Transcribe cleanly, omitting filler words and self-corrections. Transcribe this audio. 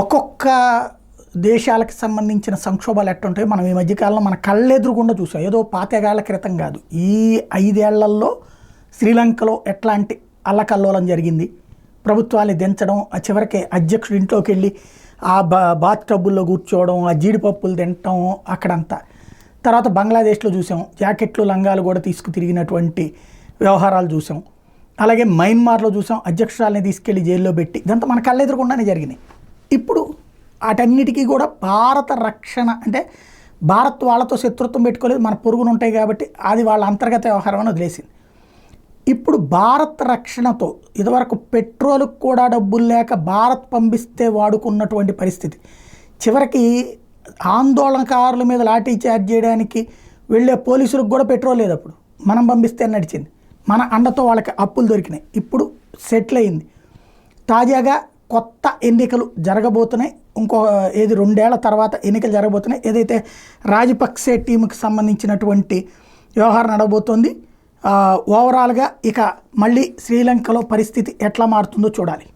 ఒక్కొక్క దేశాలకు సంబంధించిన సంక్షోభాలు ఎట్టుంటాయో మనం ఈ మధ్యకాలంలో మన కళ్ళెదురుగుండా చూసాం. ఏదో 5 ఏళ్ల క్రితం కాదు, ఈ 5 ఏళ్లలో శ్రీలంకలో ఎట్లాంటి అల్లకల్లోలం జరిగింది. ప్రభుత్వాన్ని దించడం, ఆ చివరికి అధ్యక్షుడు ఇంట్లోకి వెళ్ళి ఆ బాత్ టబ్బుల్లో కూర్చోవడం, ఆ జీడిపప్పులు తినటం అక్కడంతా. తర్వాత బంగ్లాదేశ్లో చూసాం, జాకెట్లు లంగాలు కూడా తీసుకు తిరిగినటువంటి వ్యవహారాలు చూసాం. అలాగే మయన్మార్లో చూసాం, అధ్యక్షురాలని తీసుకెళ్లి జైల్లో పెట్టి, ఇదంతా మన కళ్ళెదురుగుండానే జరిగినాయి. ఇప్పుడు వాటన్నిటికీ కూడా భారత రక్షణ అంటే భారత్ వాళ్ళతో శత్రుత్వం పెట్టుకోలేదు, మన పొరుగును ఉంటాయి కాబట్టి అది వాళ్ళ అంతర్గత వ్యవహారం అని వదిలేసింది. ఇప్పుడు భారత్ రక్షణతో ఇదివరకు పెట్రోల్కి కూడా డబ్బులు లేక భారత్ పంపిస్తే వాడుకున్నటువంటి పరిస్థితి, చివరికి ఆందోళనకారుల మీద లాఠీ చార్జ్ చేయడానికి వెళ్ళే పోలీసులకు కూడా పెట్రోల్ లేదు. అప్పుడు మనం పంపిస్తే నడిచింది, మన అండతో వాళ్ళకి అప్పులు దొరికినాయి. ఇప్పుడు సెటిల్ అయింది. తాజాగా కొత్త ఎన్నికలు జరగబోతున్నాయి. ఇంకో 2 ఏళ్ల తర్వాత ఎన్నికలు జరగబోతున్నాయి. ఏదైతే రాజపక్సే టీంకి సంబంధించినటువంటి వ్యవహారం నడవబోతోంది. ఓవరాల్గా ఇక మళ్ళీ శ్రీలంకలో పరిస్థితి ఎట్లా మారుతుందో చూడాలి.